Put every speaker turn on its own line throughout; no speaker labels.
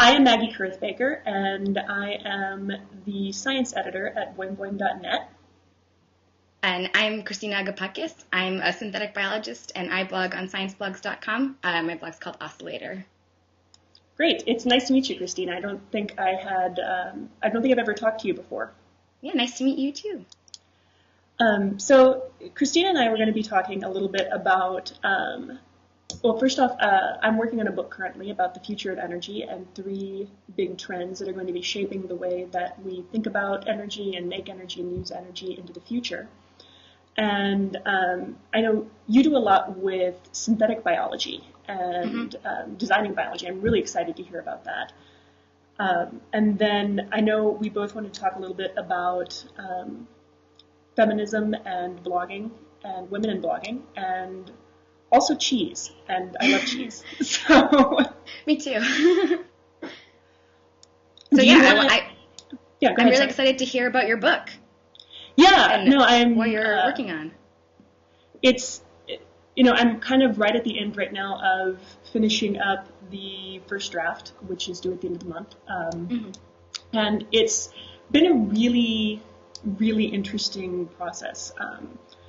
I am Maggie Koerth-Baker, and I am the science editor at boing.net.
And I'm Christina Agapakis. I'm a synthetic biologist, and I blog on scienceblogs.com. My blog's called Oscillator.
Great. It's nice to meet you, Christina. I don't think I've ever talked to you before.
Yeah, nice to meet you too.
So Christina and I were going to be talking a little bit about, first off, I'm working on a book currently about the future of energy and 3 big trends that are going to be shaping the way that we think about energy and make energy and use energy into the future. And I know you do a lot with synthetic biology and designing biology. I'm really excited to hear about that. And then I know we both want to talk a little bit about feminism and blogging and women in blogging and also cheese. And I love cheese. So
Me too. I'm really excited to hear about your book.
Yeah,
what you're working on.
I'm kind of right at the end right now of finishing up the first draft, which is due at the end of the month. And it's been a really, really interesting process.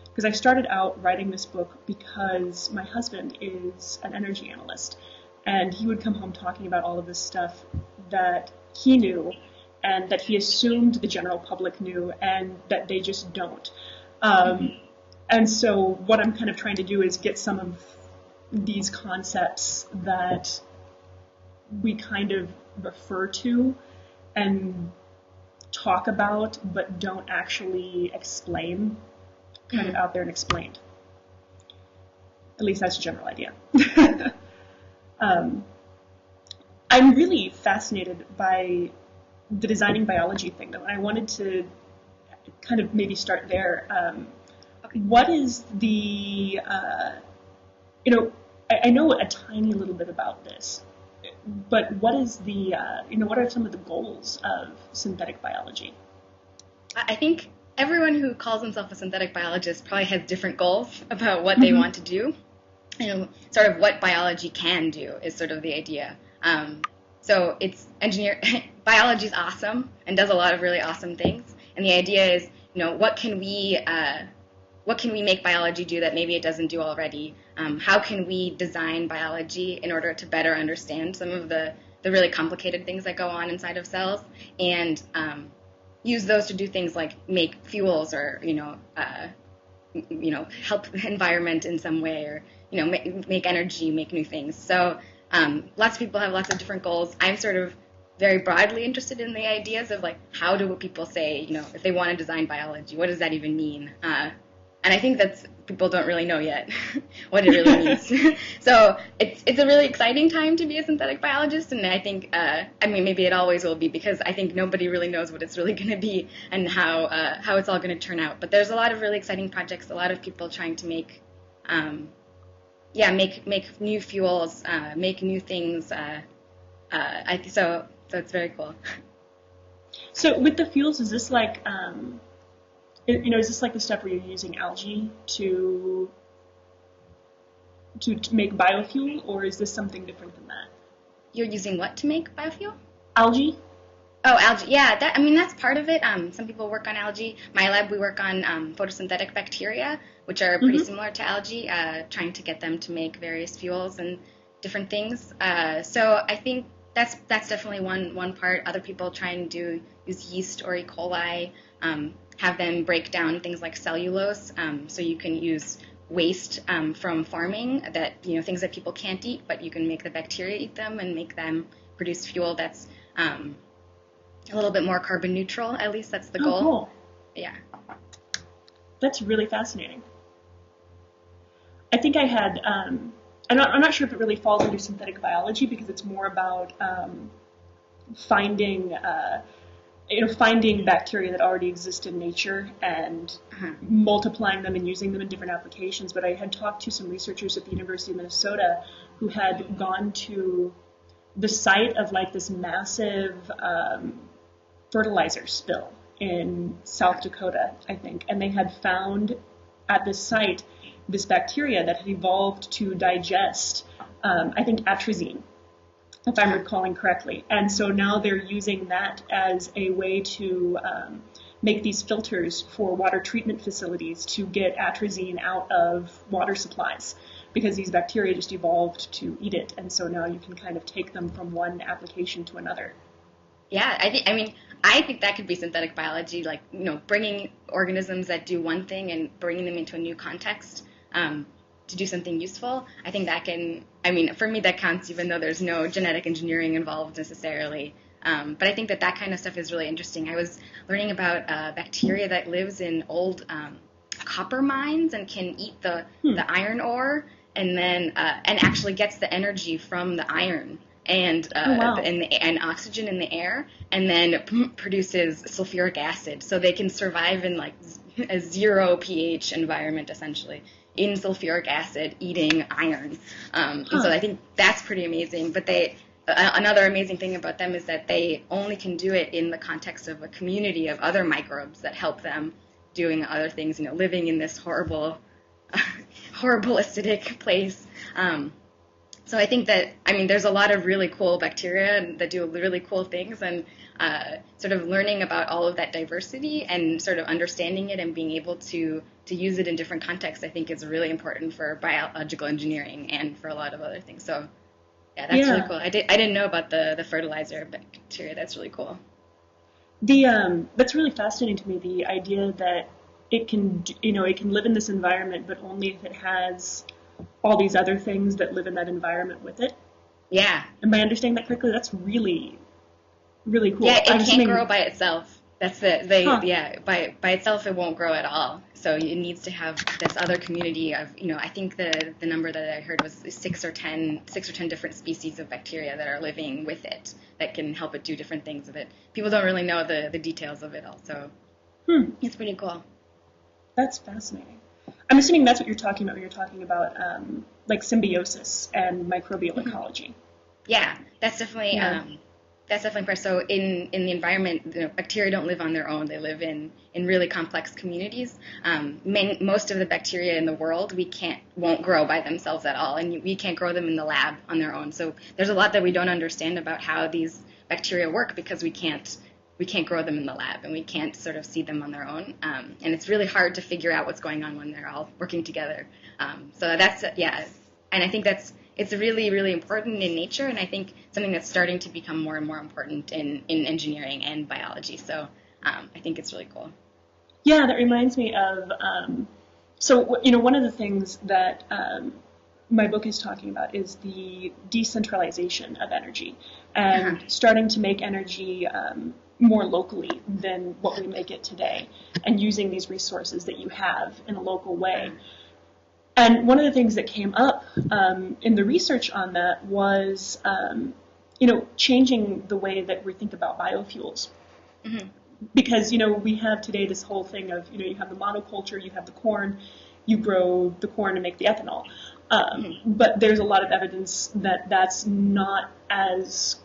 Because I started out writing this book because my husband is an energy analyst, and he would come home talking about all of this stuff that he knew and that he assumed the general public knew and that they just don't. And so what I'm kind of trying to do is get some of these concepts that we kind of refer to and talk about but don't actually explain, kind of out there and explained. At least that's a general idea. I'm really fascinated by the designing biology thing, though, and I wanted to kind of maybe start there. What is the, I know a tiny little bit about this, but what is the, what are some of the goals of synthetic biology?
I think everyone who calls himself a synthetic biologist probably has different goals about what they want to do. Sort of what biology can do is sort of the idea. So it's biology is awesome and does a lot of really awesome things. And the idea is, what can we make biology do that maybe it doesn't do already? How can we design biology in order to better understand some of the really complicated things that go on inside of cells and use those to do things like make fuels or, help the environment in some way or, make energy, make new things. So lots of people have lots of different goals. I'm sort of very broadly interested in the ideas of how do people say, if they want to design biology, what does that even mean? And I think people don't really know yet what it really means. So it's a really exciting time to be a synthetic biologist, and I think, maybe it always will be, because I think nobody really knows what it's really going to be and how it's all going to turn out. But there's a lot of really exciting projects, a lot of people trying to make new fuels, make new things. So it's very cool.
So with the fuels, is this like, is this like the stuff where you're using algae to make biofuel, or is this something different than that?
You're using what to make biofuel?
Algae.
Oh, algae. Yeah, that's part of it. Some people work on algae. My lab, we work on photosynthetic bacteria, which are pretty similar to algae, trying to get them to make various fuels and different things. So I think that's definitely one part. Other people try and use yeast or E. coli, have them break down things like cellulose, so you can use waste from farming, that things that people can't eat, but you can make the bacteria eat them and make them produce fuel that's a little bit more carbon neutral. At least that's the goal.
Cool.
Yeah.
That's really fascinating. I think I had, I'm not sure if it really falls under synthetic biology, because it's more about finding bacteria that already exist in nature and multiplying them and using them in different applications. But I had talked to some researchers at the University of Minnesota who had gone to the site of this massive fertilizer spill in South Dakota, I think, and they had found at this site this bacteria that had evolved to digest, I think, atrazine. if I'm recalling correctly. And so now they're using that as a way to make these filters for water treatment facilities to get atrazine out of water supplies, because these bacteria just evolved to eat it. And so now you can kind of take them from one application to another.
Yeah, I think that could be synthetic biology, like, bringing organisms that do one thing and bringing them into a new context to do something useful. I think that for me, that counts, even though there's no genetic engineering involved necessarily. But I think that kind of stuff is really interesting. I was learning about a bacteria that lives in old copper mines and can eat the iron ore, and then and actually gets the energy from the iron and and oxygen in the air, and then produces sulfuric acid, so they can survive in like a 0 pH environment, essentially, in sulfuric acid, eating iron. And so I think that's pretty amazing. But another amazing thing about them is that they only can do it in the context of a community of other microbes that help them doing other things, living in this horrible acidic place. So I think that, there's a lot of really cool bacteria that do really cool things, and sort of learning about all of that diversity and sort of understanding it and being able to use it in different contexts, I think is really important for biological engineering and for a lot of other things. So yeah, that's really cool. I didn't know about the fertilizer bacteria. That's really cool.
That's really fascinating to me, the idea that it can live in this environment, but only if it has all these other things that live in that environment with it.
Yeah.
Am I understanding that correctly? That's really, really cool.
Yeah, it can't grow by itself. That's by itself it won't grow at all. So it needs to have this other community of, I think the number that I heard was 6 or 10 different species of bacteria that are living with it that can help it do different things with it. People don't really know the details of it all, so it's pretty cool. That's
fascinating. I'm assuming that's what you're talking about when you're talking about like symbiosis and microbial ecology.
Yeah, that's definitely part. So in the environment, bacteria don't live on their own. They live in really complex communities. Most of the bacteria in the world won't grow by themselves at all, and we can't grow them in the lab on their own. So there's a lot that we don't understand about how these bacteria work, because we can't grow them in the lab, and we can't sort of see them on their own. And it's really hard to figure out what's going on when they're all working together. So that's, and I think it's really, really important in nature, and I think something that's starting to become more and more important in engineering and biology. So I think it's really cool.
Yeah, that reminds me of, one of the things that my book is talking about is the decentralization of energy, and starting to make energy more locally than what we make it today, and using these resources that you have in a local way. And one of the things that came up in the research on that was, changing the way that we think about biofuels. Mm-hmm. Because, we have today this whole thing of, you have the monoculture, you have the corn, you grow the corn to make the ethanol. But there's a lot of evidence that it's not as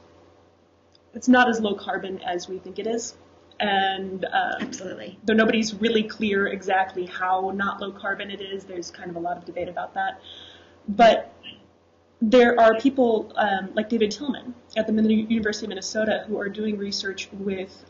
low carbon as we think it is. And
absolutely.
Though nobody's really clear exactly how not low carbon it is, there's kind of a lot of debate about that. But there are people like David Tillman at the University of Minnesota who are doing research with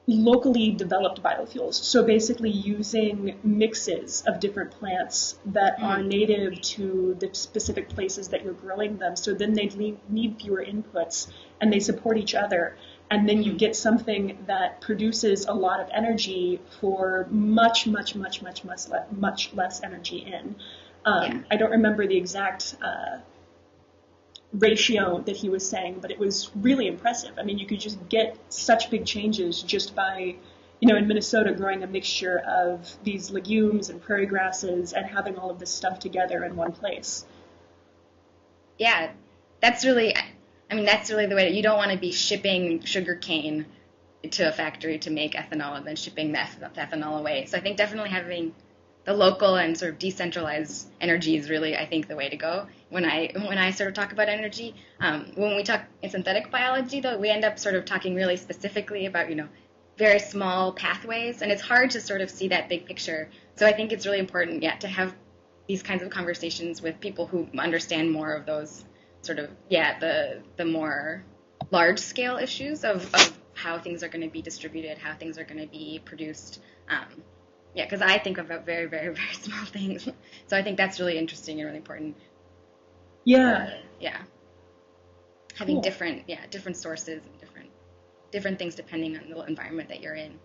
locally developed biofuels. So basically using mixes of different plants that are native to the specific places that you're growing them. So then they need fewer inputs, and they support each other. And then you get something that produces a lot of energy for much, much, much, much, much less energy in. I don't remember the exact ratio that he was saying, but it was really impressive. I mean, you could just get such big changes just by, in Minnesota growing a mixture of these legumes and prairie grasses and having all of this stuff together in one place.
Yeah, that's really the way. You don't want to be shipping sugar cane to a factory to make ethanol and then shipping the ethanol away. So I think definitely having the local and sort of decentralized energy is really, I think, the way to go. When I sort of talk about energy, when we talk in synthetic biology, though, we end up sort of talking really specifically about, very small pathways, and it's hard to sort of see that big picture. So I think it's really important, to have these kinds of conversations with people who understand more of those sort of, the more large-scale issues of how things are going to be distributed, how things are going to be produced. Because I think about very, very, very small things. So I think that's really interesting and really important.
Yeah.
Having different sources and different things depending on the environment that you're in.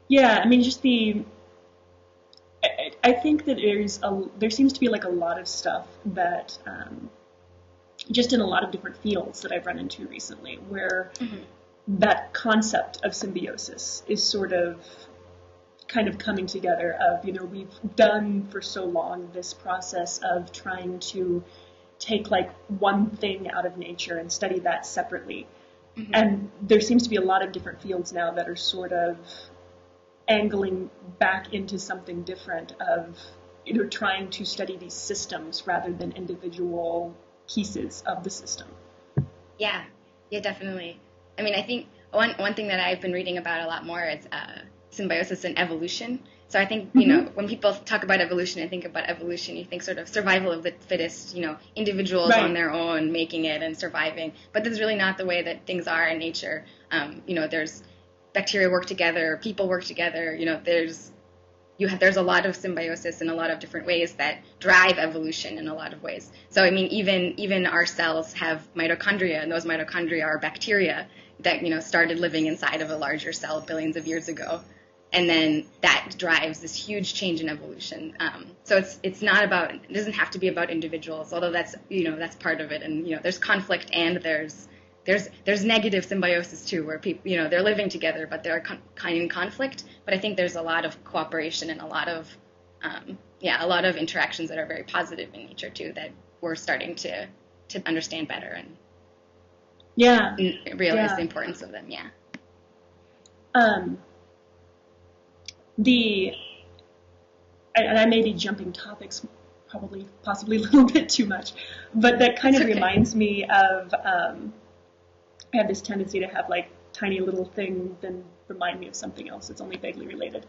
Yeah, I mean, I think that there seems to be like a lot of stuff that, just in a lot of different fields that I've run into recently, where that concept of symbiosis is sort of kind of coming together of, we've done for so long this process of trying to take like one thing out of nature and study that separately. And there seems to be a lot of different fields now that are sort of angling back into something different of, trying to study these systems rather than individual pieces of the system.
Yeah, definitely. I mean, I think one thing that I've been reading about a lot more is symbiosis and evolution. So I think, when people talk about evolution and think about evolution, you think sort of survival of the fittest, individuals on their own making it and surviving. But that's really not the way that things are in nature. There's bacteria work together, people work together, there's a lot of symbiosis in a lot of different ways that drive evolution in a lot of ways. So, I mean, even our cells have mitochondria, and those mitochondria are bacteria that, started living inside of a larger cell billions of years ago. And then that drives this huge change in evolution. So it's not about, it doesn't have to be about individuals, although that's, that's part of it. And, there's conflict and there's negative symbiosis too, where people, they're living together, but they're kind of in conflict. But I think there's a lot of cooperation and a lot of interactions that are very positive in nature too, that we're starting to understand better and realize the importance of them. Yeah.
And I may be jumping topics, possibly a little bit too much, but that kind of reminds me of, I have this tendency to have like tiny little things then remind me of something else that's only vaguely related.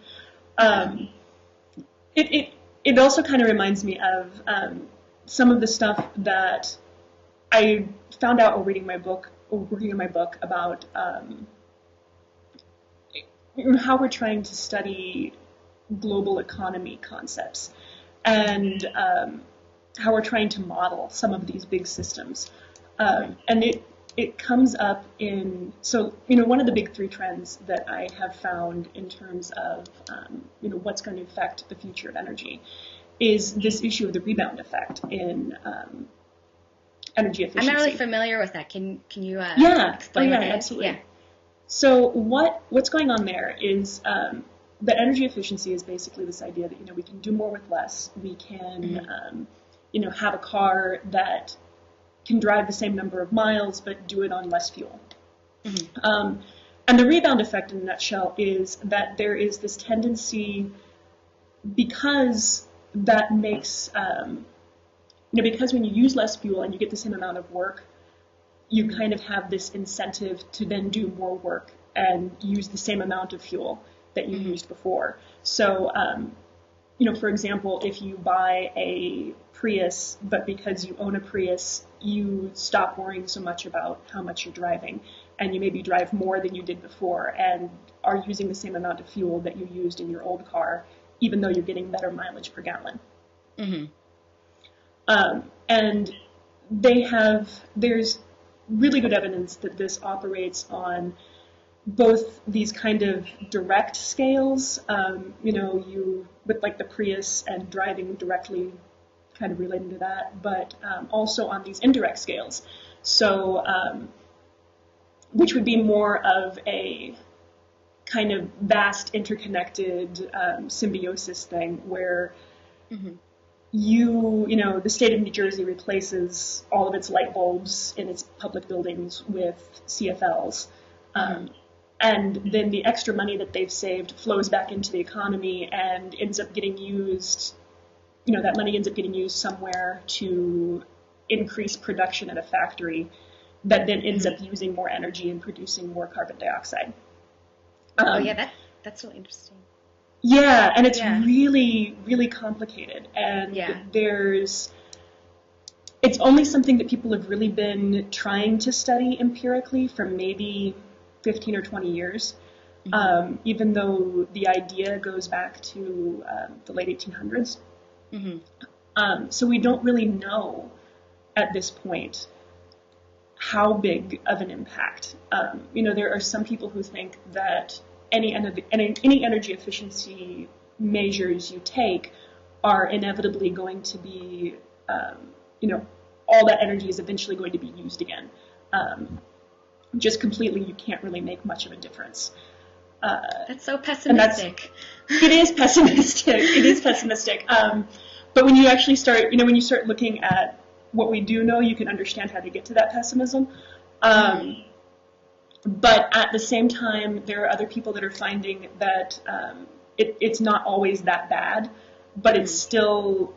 It also kind of reminds me of some of the stuff that I found out while working on my book about how we're trying to study global economy concepts and how we're trying to model some of these big systems. And it comes up in, so, one of the big three trends that I have found in terms of, what's going to affect the future of energy is this issue of the rebound effect in energy efficiency.
I'm not really familiar with that. Can you explain that?
Absolutely. Yeah. So what's going on there is that energy efficiency is basically this idea that, we can do more with less. We can, have a car that can drive the same number of miles but do it on less fuel. And the rebound effect in a nutshell is that there is this tendency, because that makes, because when you use less fuel and you get the same amount of work, you kind of have this incentive to then do more work and use the same amount of fuel that you used before. So, for example, if you buy a Prius, but because you own a Prius, you stop worrying so much about how much you're driving, and you maybe drive more than you did before and are using the same amount of fuel that you used in your old car, even though you're getting better mileage per gallon. And there's really good evidence that this operates on both these kind of direct scales, with like the Prius and driving directly kind of relating to that, but also on these indirect scales. So, which would be more of a kind of vast interconnected symbiosis thing where the state of New Jersey replaces all of its light bulbs in its public buildings with CFLs. And then the extra money that they've saved flows back into the economy and ends up getting used, that money ends up getting used somewhere to increase production at a factory that then ends up using more energy and producing more carbon dioxide.
That's really interesting.
Yeah, and it's really, really complicated. And, there's, I mean, there's, I think, a lot of, there's a lot of it's only something that people have really been trying to study empirically for maybe 15 or 20 years, even though the idea goes back to the late 1800s. So we don't really know at this point how big of an impact. There are some people who think that any energy efficiency measures you take are inevitably going to be, all that energy is eventually going to be used again. Just completely, you can't really make much of a difference.
That's so pessimistic.
It is pessimistic. It is pessimistic. But when you actually start, when you start looking at what we do know, you can understand how to get to that pessimism. But at the same time, there are other people that are finding that it's not always that bad, but it's still,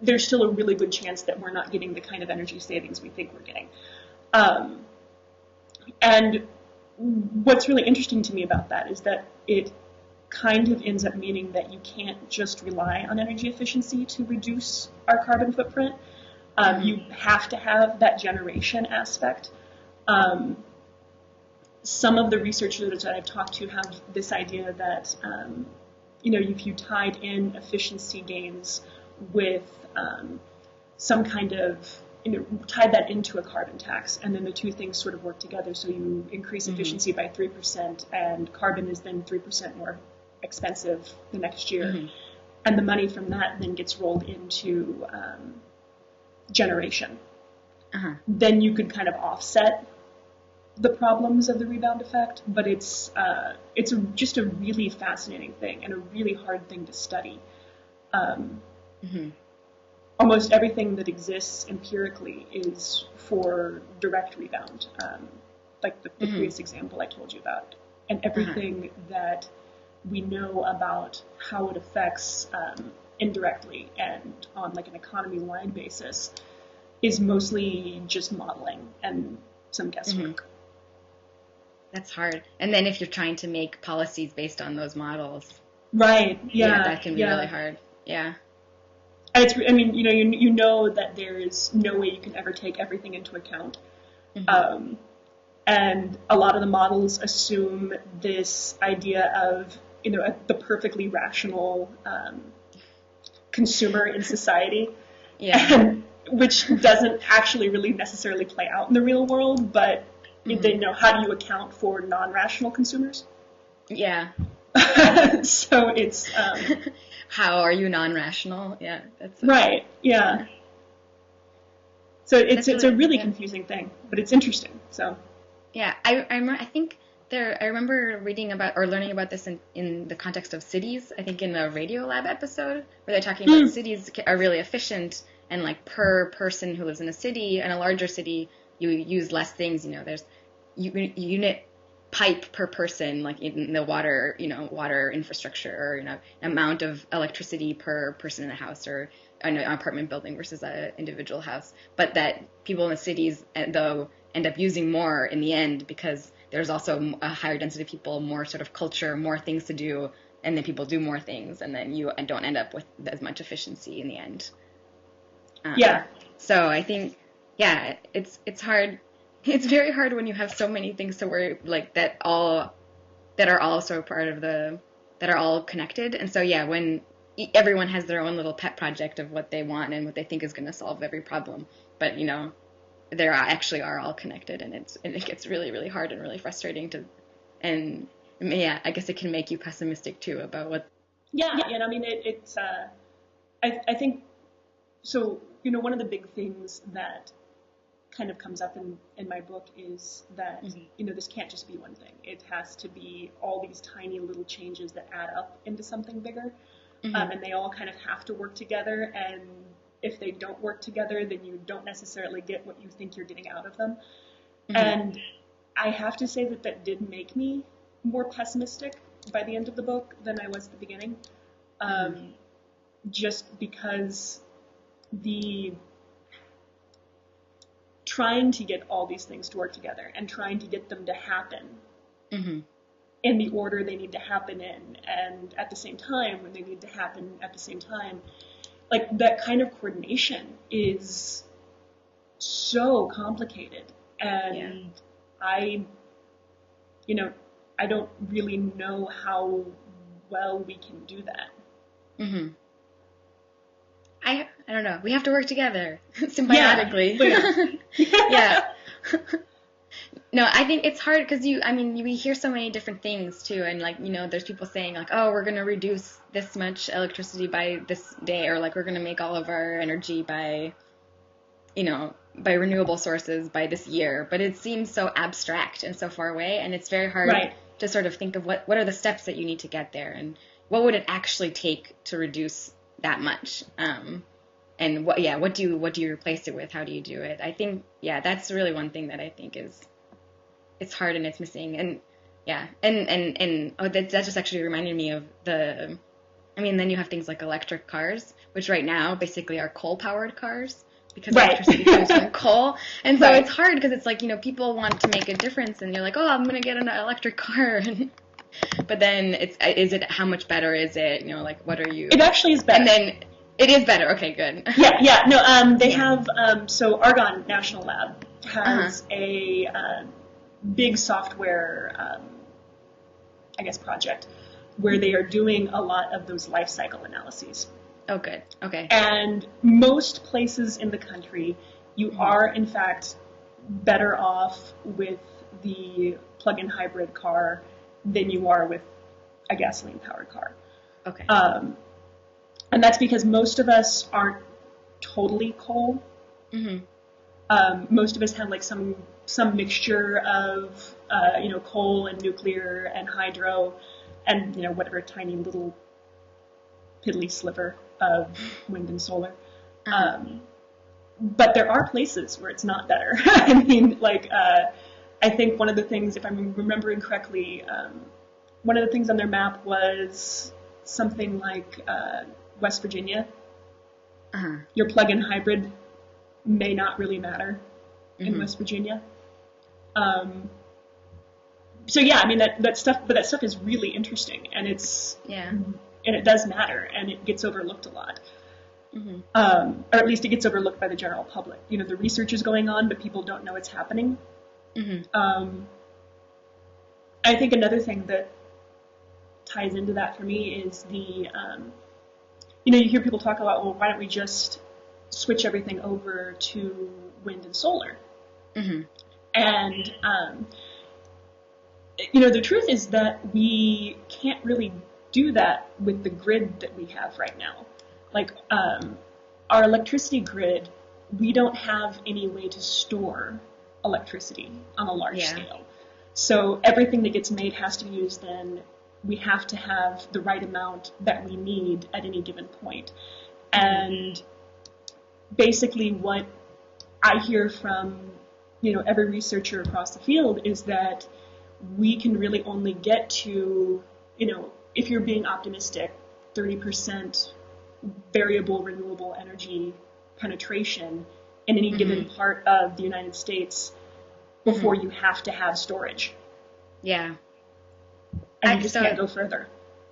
there's still a really good chance that we're not getting the kind of energy savings we think we're getting. And what's really interesting to me about that is that it kind of ends up meaning that you can't just rely on energy efficiency to reduce our carbon footprint. You have to have that generation aspect. Some of the researchers that I've talked to have this idea that, if you tied in efficiency gains with some kind of, tied that into a carbon tax, and then the two things sort of work together. So you increase efficiency by 3%, and carbon is then 3% more expensive the next year. And the money from that then gets rolled into generation. Then you could kind of offset the problems of the rebound effect, but it's just a really fascinating thing and a really hard thing to study. Almost everything that exists empirically is for direct rebound, like the previous example I told you about, and everything that we know about how it affects indirectly and on like an economy-wide basis is mostly just modeling and some guesswork.
That's hard. And then if you're trying to make policies based on those models,
right? Yeah,
that can be really hard. Yeah.
And it's, you know that there is no way you can ever take everything into account. And a lot of the models assume this idea of, the perfectly rational consumer in society, which doesn't actually really necessarily play out in the real world, but they know how do you account for non-rational consumers? Yeah. So it's...
how are you non-rational? Yeah. That's
right, yeah. So it's a really confusing thing, but it's interesting, so...
Yeah, I remember reading about or learning about this in the context of cities, I think in the Radio Lab episode, where they're talking about cities are really efficient, and like per person who lives in a city, in a larger city, you use less things, there's unit pipe per person, like in the water, water infrastructure, or, amount of electricity per person in a house or an apartment building versus an individual house. But that people in the cities, though, end up using more in the end because there's also a higher density of people, more sort of culture, more things to do, and then people do more things, and then you don't end up with as much efficiency in the end. So I think, it's hard. It's very hard when you have so many things to worry, like that are all sort of part of that are all connected. And so, when everyone has their own little pet project of what they want and what they think is going to solve every problem, but they actually are all connected, and it gets really, really hard and really frustrating I guess it can make you pessimistic too about what.
And I mean it's I think so. One of the big things that kind of comes up in my book is that this can't just be one thing. It has to be all these tiny little changes that add up into something bigger, and they all kind of have to work together. And if they don't work together, then you don't necessarily get what you think you're getting out of them. And I have to say that did make me more pessimistic by the end of the book than I was at the beginning, just because the trying to get all these things to work together and trying to get them to happen in the order they need to happen in, and at the same time when they need to happen at the same time, like that kind of coordination is so complicated, and I don't really know how well we can do that.
Mm-hmm. I don't know. We have to work together symbiotically. Yeah. No, I think it's hard because we hear so many different things too, and like, there's people saying like, oh, we're going to reduce this much electricity by this day, or like we're going to make all of our energy by renewable sources by this year, but it seems so abstract and so far away, and it's very hard to sort of think of what are the steps that you need to get there, and what would it actually take to reduce that much, and what do you replace it with? How do you do it? I think that's really one thing that I think it's hard and it's missing, and that just actually reminded me of then you have things like electric cars, which right now basically are coal-powered cars, because electricity comes from coal. And so it's hard because it's like, people want to make a difference, and you're like, oh, I'm going to get an electric car. But then how much better is it? Like, what are you?
It actually is better.
And then it is better. Okay, good.
They have, so Argonne National Lab has a big software, project where they are doing a lot of those life cycle analyses.
Oh, good. Okay.
And most places in the country, you are, in fact, better off with the plug-in hybrid car than you are with a gasoline-powered car.
Okay.
And that's because most of us aren't totally coal. Mm-hmm. Most of us have like some mixture of, coal and nuclear and hydro and, whatever tiny little piddly sliver of wind and solar. But there are places where it's not better. I think one of the things, if I'm remembering correctly, one of the things on their map was something like West Virginia. Your plug-in hybrid may not really matter in West Virginia. That stuff is really interesting, and and it does matter, and it gets overlooked a lot. Or at least it gets overlooked by the general public. The research is going on, but people don't know it's happening. I think another thing that ties into that for me is the, you hear people talk about, well, why don't we just switch everything over to wind and solar? And, the truth is that we can't really do that with the grid that we have right now. Like, our electricity grid, we don't have any way to store electricity on a large scale. So everything that gets made has to be used then. We have to have the right amount that we need at any given point. And basically what I hear from, every researcher across the field is that we can really only get to, if you're being optimistic, 30% variable renewable energy penetration in any given part of the United States before you have to have storage. Yeah. And you just can't go further.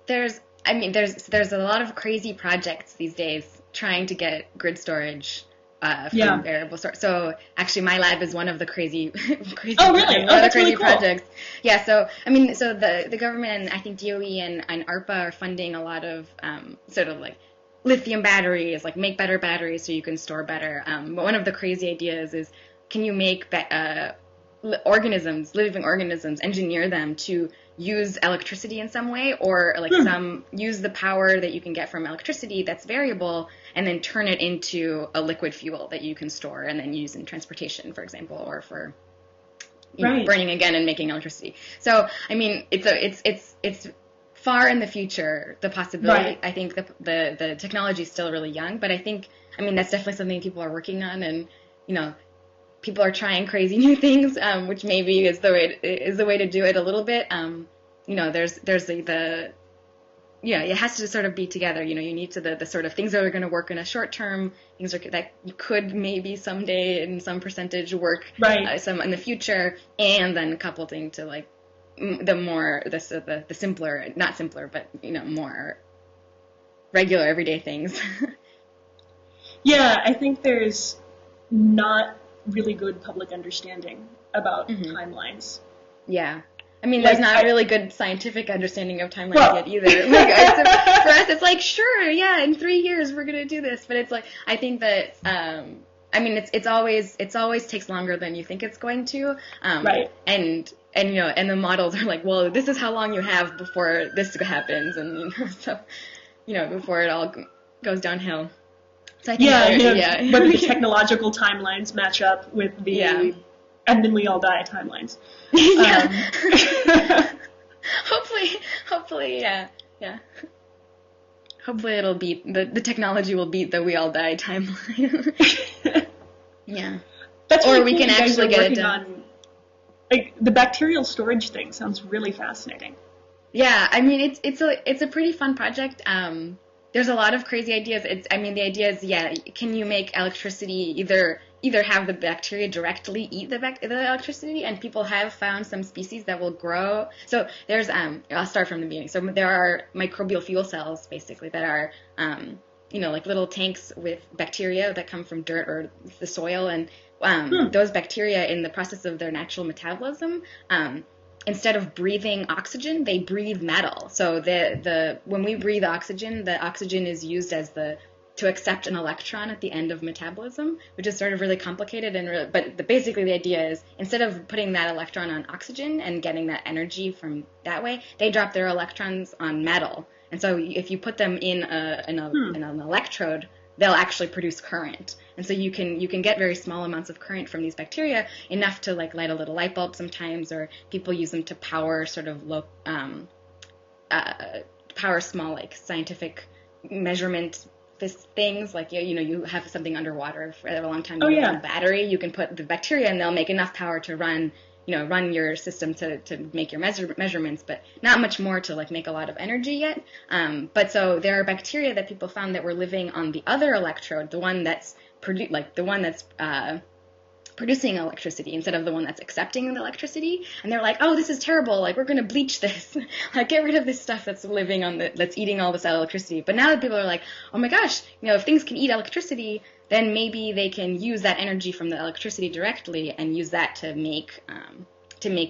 There's a lot of crazy projects these days trying to get grid storage from variable storage. So actually, my lab is one of the crazy
projects. That's really cool.
Projects. Yeah. So the government, and I think DOE and ARPA are funding a lot of sort of like lithium batteries, like make better batteries so you can store better. But one of the crazy ideas is, can you make living organisms, engineer them to use electricity in some way, or like use the power that you can get from electricity that's variable, and then turn it into a liquid fuel that you can store and then use in transportation, for example, or for burning again and making electricity. So it's far in the future, the possibility. Right. I think the technology is still really young, but I think that's definitely something people are working on, and people are trying crazy new things, which maybe is the way to do it a little bit. It has to sort of be together. You need to the sort of things that are going to work in a short term, things that could maybe someday in some percentage work some in the future, and then coupling to like the simpler, not simpler, but more regular everyday things.
Yeah, I think there's not really good public understanding about timelines.
Yeah. I mean, there's not really good scientific understanding of timelines yet either. Like, for us, it's like, sure, yeah, in 3 years we're gonna do this, but it's like, I think that, I mean, it's always takes longer than you think it's going to,
right?
And you know, and the models are like, well, this is how long you have before this happens, and you know, so, you know, before it all goes downhill. So I think
whether the technological timelines match up with the and then we all die timelines.
Hopefully, yeah. Hopefully it'll beat, the technology will beat the we all die timeline. Yeah.
That's really
or we
cool
can actually get it done.
On, like, the bacterial storage thing sounds really fascinating.
Yeah, I mean, it's a pretty fun project. There's a lot of crazy ideas. The idea is, can you make electricity either have the bacteria directly eat the electricity, and people have found some species that will grow. So there's, I'll start from the beginning. So there are microbial fuel cells, basically, that are, like little tanks with bacteria that come from dirt or the soil, and those bacteria, in the process of their natural metabolism, instead of breathing oxygen, they breathe metal. So when we breathe oxygen, the oxygen is used as to accept an electron at the end of metabolism, which is sort of really complicated. But basically the idea is, instead of putting that electron on oxygen and getting that energy from that way, they drop their electrons on metal. And so if you put them in an electrode, they'll actually produce current. And so you can get very small amounts of current from these bacteria, enough to like light a little light bulb sometimes, or people use them to power sort of power small like scientific measurement things, like you have something underwater for a long time, you have a battery, you can put the bacteria and they'll make enough power to run your system to make your measurements, but not much more to like make a lot of energy yet. But so there are bacteria that people found that were living on the other electrode, the one that's producing electricity instead of the one that's accepting the electricity. And they're like, oh, this is terrible. Like, we're going to bleach this. Like, get rid of this stuff that's living that's eating all this electricity. But now that people are like, oh my gosh, if things can eat electricity, then maybe they can use that energy from the electricity directly and use that to make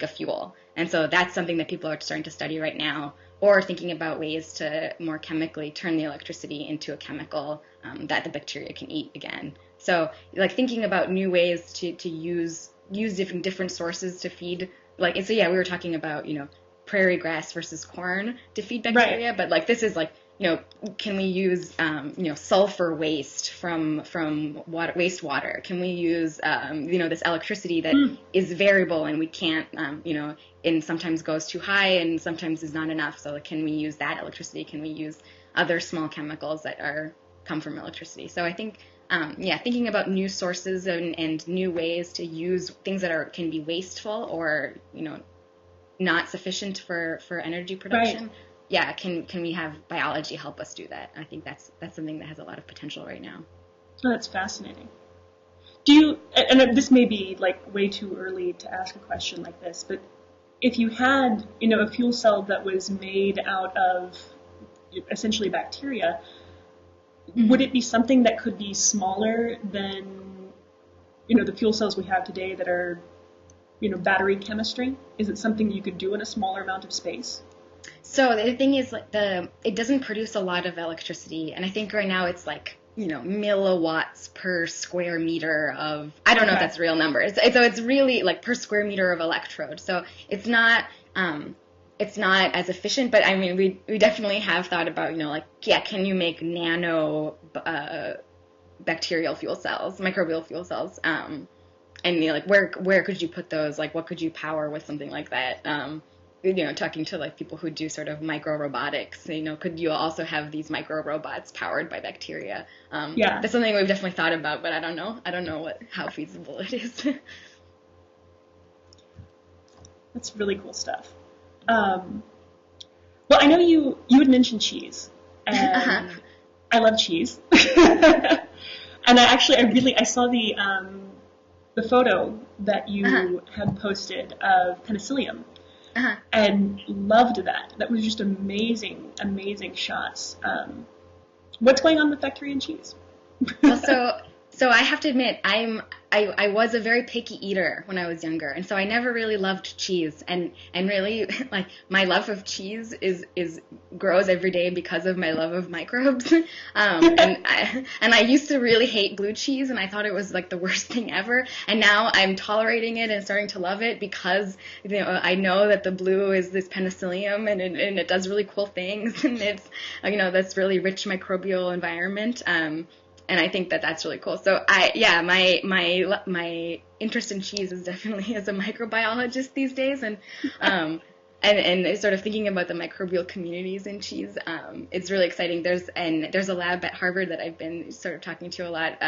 a fuel. And so that's something that people are starting to study right now, or thinking about ways to more chemically turn the electricity into a chemical that the bacteria can eat again. So like thinking about new ways to use different sources to feed. Like, so yeah, we were talking about, prairie grass versus corn to feed bacteria, right. But like this is like, can we use, sulfur waste from wastewater? Can we use, this electricity that is variable and we can't, and sometimes goes too high and sometimes is not enough. So can we use that electricity? Can we use other small chemicals that come from electricity? So I think, thinking about new sources and new ways to use things that can be wasteful or, not sufficient for energy production. Right. Yeah, can we have biology help us do that? I think that's something that has a lot of potential right now.
Oh, that's fascinating. Do you, and this may be like way too early to ask a question like this, but if you had, a fuel cell that was made out of essentially bacteria, would it be something that could be smaller than, the fuel cells we have today that are, battery chemistry? Is it something you could do in a smaller amount of space?
So the thing is, like, it doesn't produce a lot of electricity, and I think right now it's like, milliwatts per square meter of, I don't know if that's real numbers. So it's really like per square meter of electrode. So it's not as efficient, but I mean, we definitely have thought about, can you make nano bacterial fuel cells, microbial fuel cells, and where could you put those? Like, what could you power with something like that? Talking to like people who do sort of micro robotics, could you also have these micro robots powered by bacteria? That's something we've definitely thought about, but I don't know how feasible it is.
That's really cool stuff. Well, I know you had mentioned cheese, and I love cheese. And I saw the photo that you had posted of penicillium. And loved that. That was just amazing, amazing shots. What's going on with bacteria and cheese?
Well, so I have to admit, I was a very picky eater when I was younger, and so I never really loved cheese, and really like my love of cheese is grows every day because of my love of microbes. And I used to really hate blue cheese, and I thought it was like the worst thing ever, and now I'm tolerating it and starting to love it because I know that the blue is this penicillium, and it does really cool things, and it's that's really rich microbial environment. And I think that that's really cool. So my interest in cheese is definitely as a microbiologist these days, and sort of thinking about the microbial communities in cheese. It's really exciting. There's a lab at Harvard that I've been sort of talking to a lot,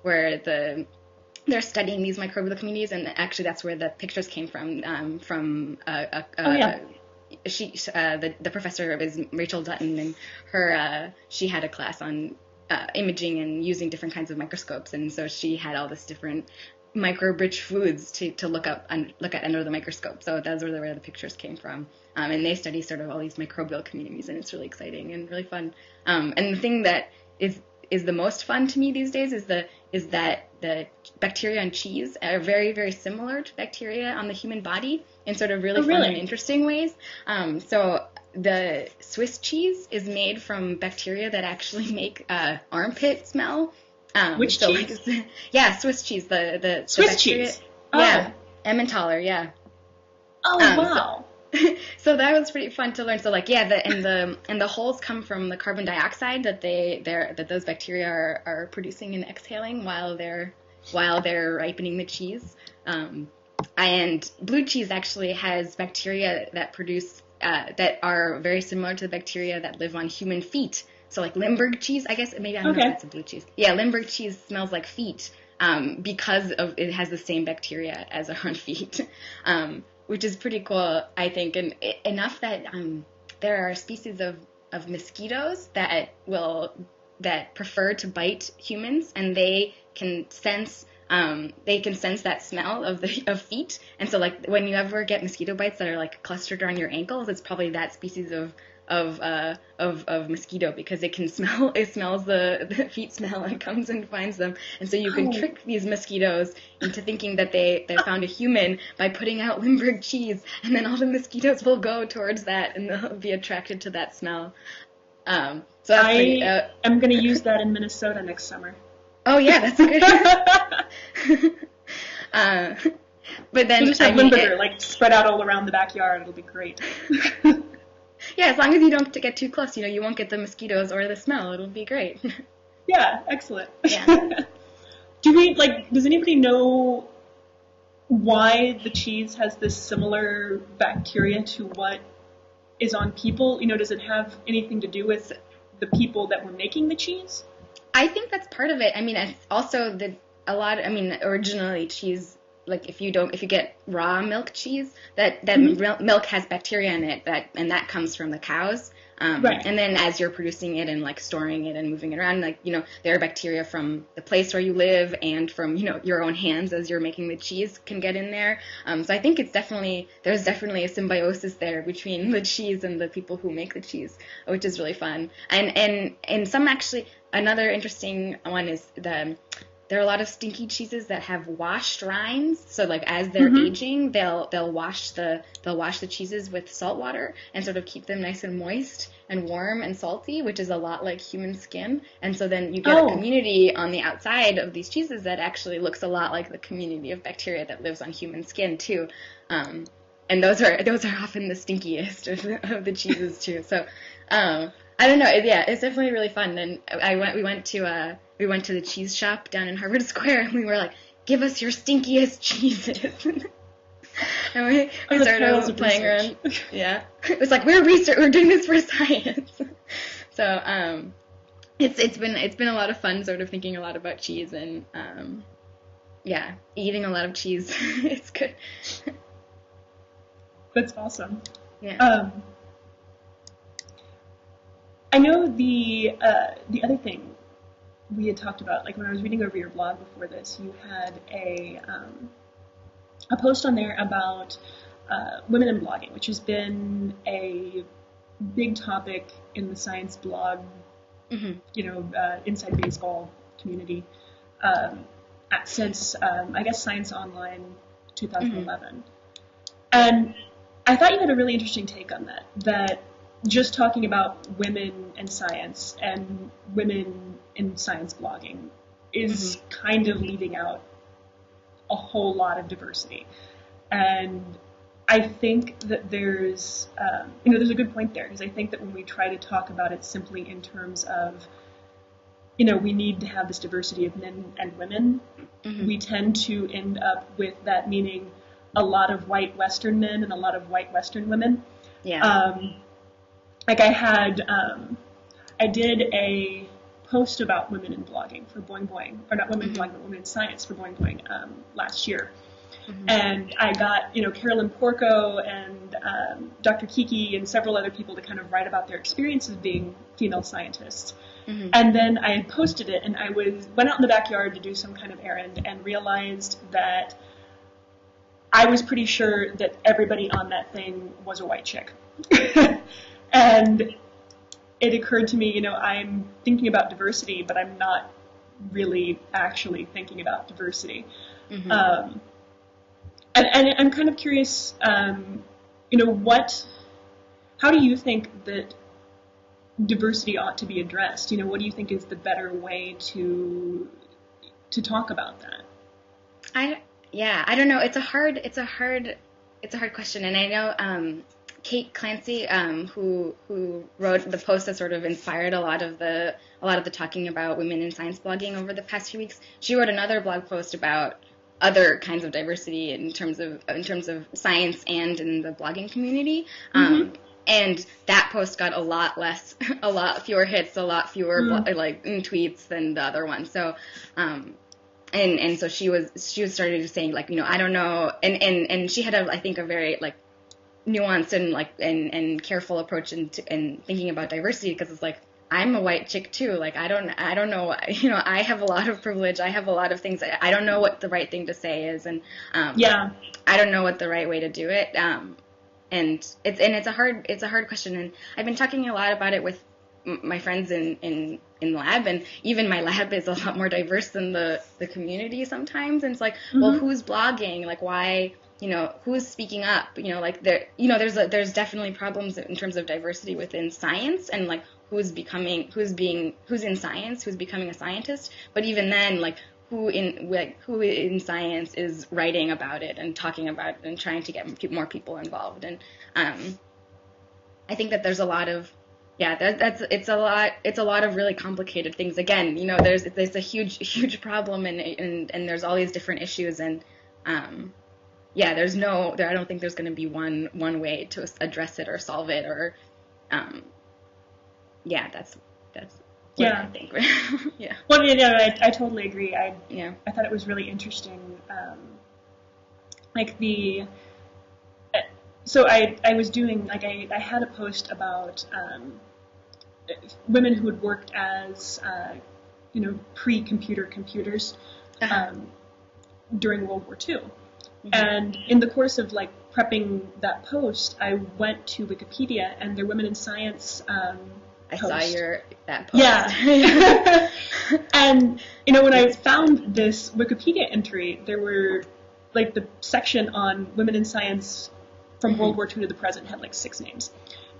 where they're studying these microbial communities, and actually that's where the pictures came from. The professor is Rachel Dutton, and she had a class on imaging and using different kinds of microscopes, and so she had all this different microbe-rich foods to look at under the microscope. So that's where the pictures came from, and they study sort of all these microbial communities, and it's really exciting and really fun. And the thing that is the most fun to me these days is that the bacteria on cheese are very, very similar to bacteria on the human body in sort of really fun and interesting ways. So the Swiss cheese is made from bacteria that actually make armpit smell.
Which cheese?
Swiss cheese. The
Swiss
bacteria,
cheese.
Yeah, Emmentaler. Yeah.
Oh wow.
So that was pretty fun to learn. So the holes come from the carbon dioxide that those bacteria are producing and exhaling while they're ripening the cheese. And blue cheese actually has bacteria that produce that are very similar to the bacteria that live on human feet. So like Limburg cheese, I guess maybe I don't know if that's a blue cheese. Yeah, Limburg cheese smells like feet because it has the same bacteria as our own feet, which is pretty cool, I think, and enough that there are species of mosquitoes that prefer to bite humans, and they can sense that smell of feet, and so like when you ever get mosquito bites that are like clustered around your ankles, it's probably that species of mosquito, because it smells the feet smell and comes and finds them, and so you can trick these mosquitoes into thinking that they found a human by putting out Limburg cheese, and then all the mosquitoes will go towards that and they'll be attracted to that smell. So that's
I'm going to use that in Minnesota next summer.
Oh yeah, that's a good. But then
we'll just have Limburger spread out all around the backyard. It'll be great.
Yeah, as long as you don't get too close, you won't get the mosquitoes or the smell. It'll be great.
Yeah, excellent.
Yeah.
Does anybody know why the cheese has this similar bacteria to what is on people? Does it have anything to do with the people that were making the cheese?
I think that's part of it. I mean, also originally cheese, like if you get raw milk cheese, that milk has bacteria in it and that comes from the cows.
Right.
And then as you're producing it and like storing it and moving it around, there are bacteria from the place where you live and from, your own hands as you're making the cheese can get in there. So I think there's definitely a symbiosis there between the cheese and the people who make the cheese, which is really fun. And some actually, another interesting one is there are a lot of stinky cheeses that have washed rinds. So like as they're aging, they'll wash the cheeses with salt water and sort of keep them nice and moist and warm and salty, which is a lot like human skin. And so then you get a community on the outside of these cheeses that actually looks a lot like the community of bacteria that lives on human skin too. And those are often the stinkiest of the cheeses too. So I don't know. Yeah, it's definitely really fun. And we went to the cheese shop down in Harvard Square, and we were like, "Give us your stinkiest cheeses." And we started playing around. Yeah, it was like we're doing this for science. So it's been a lot of fun, sort of thinking a lot about cheese and eating a lot of cheese. It's good.
That's awesome.
Yeah.
I know the other thing we had talked about, like when I was reading over your blog before this, you had a post on there about women in blogging, which has been a big topic in the science blog, inside baseball community since, I guess, Science Online 2011. And I thought you had a really interesting take on that just talking about women in science and women in science blogging is kind of leaving out a whole lot of diversity. And I think that there's a good point there, because I think that when we try to talk about it simply in terms of, we need to have this diversity of men and women, we tend to end up with that meaning a lot of white Western men and a lot of white Western women.
Yeah.
Like I did a post about women in blogging for Boing Boing, or not women in blogging, but women in science for Boing Boing last year. And I got, Carolyn Porco and Dr. Kiki and several other people to kind of write about their experiences being female scientists. And then I had posted it, and I went out in the backyard to do some kind of errand and realized that I was pretty sure that everybody on that thing was a white chick. And it occurred to me, I'm thinking about diversity, but I'm not really actually thinking about diversity. And I'm kind of curious, how do you think that diversity ought to be addressed? What do you think is the better way to talk about that?
I don't know. It's a hard question, and I know Kate Clancy, who wrote the post that sort of inspired a lot of the talking about women in science blogging over the past few weeks. She wrote another blog post about other kinds of diversity in terms of science and in the blogging community. And that post got a lot fewer hits, a lot fewer tweets than the other one. So, and so she was started to saying I don't know, and she had I think a very nuanced and careful approach in thinking about diversity, because it's I'm a white chick too. I don't know, I have a lot of privilege. I have a lot of things. I don't know what the right thing to say is, and I don't know what the right way to do it. And it's a hard question, and I've been talking a lot about it with my friends in lab, and even my lab is a lot more diverse than the community sometimes. And it's well, who's blogging? Why? Who's speaking up? There's definitely problems in terms of diversity within science, and who's in science, who's becoming a scientist. But even then, who in science is writing about it and talking about it and trying to get more people involved. And I think that there's a lot of it's a lot of really complicated things. Again, there's a huge problem, and there's all these different issues, and I don't think there's going to be one way to address it or solve it, or that's what I think. Yeah.
Well, I totally agree. I thought it was really interesting. So I was doing, I had a post about women who had worked as, pre-computer computers during World War II. And in the course of prepping that post, I went to Wikipedia, and their Women in Science
I saw that post.
Yeah. And, when I found this Wikipedia entry, there were, the section on women in science from World War II to the present had, 6 names.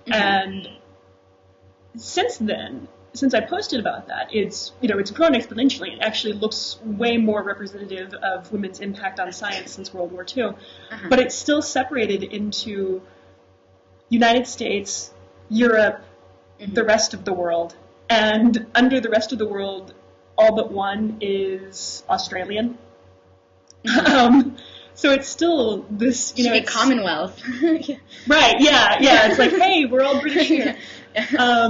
And since then, since I posted about that, it's grown exponentially. It actually looks way more representative of women's impact on science since World War II. But it's still separated into United States, Europe, the rest of the world. And under the rest of the world, all but one is Australian. So it's still this,
Should be Commonwealth.
Right, yeah. It's hey, we're all British here. A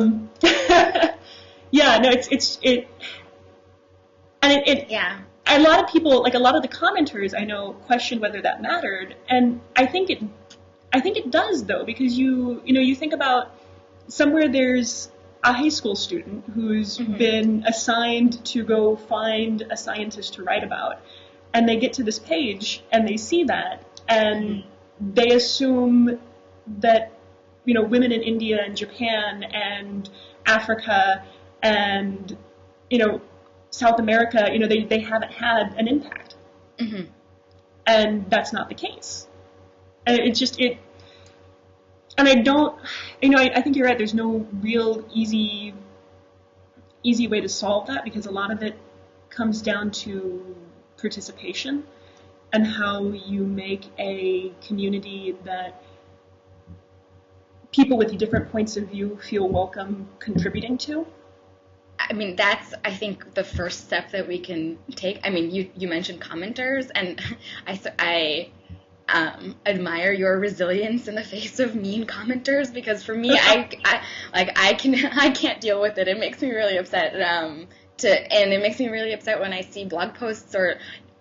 lot of people, a lot of the commenters I know, question whether that mattered, and I think it does, though, because you think about somewhere there's a high school student who's been assigned to go find a scientist to write about, and they get to this page and they see that, and they assume that women in India and Japan and Africa and South America, they haven't had an impact.
Mm-hmm.
And that's not the case. And and I don't, I think you're right, there's no real easy way to solve that, because a lot of it comes down to participation and how you make a community that people with different points of view feel welcome contributing to.
I mean, that's, I think, the first step that we can take. I mean, you mentioned commenters, and I admire your resilience in the face of mean commenters, because for me, I can't deal with it. It makes me really upset. And it makes me really upset when I see blog posts or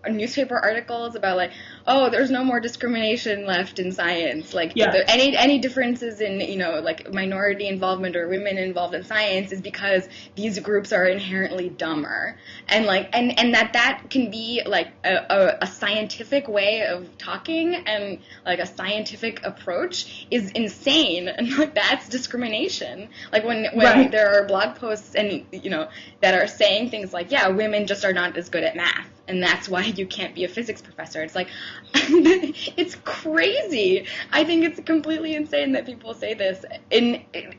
newspaper articles about like, oh, there's no more discrimination left in science. Like, any differences in, like minority involvement or women involved in science is because these groups are inherently dumber. And like, and that can be like a scientific way of talking, and like a scientific approach is insane. And like, that's discrimination. Like when there are blog posts and, that are saying things like, yeah, women just are not as good at math, and that's why you can't be a physics professor. It's like, it's crazy. I think it's completely insane that people say this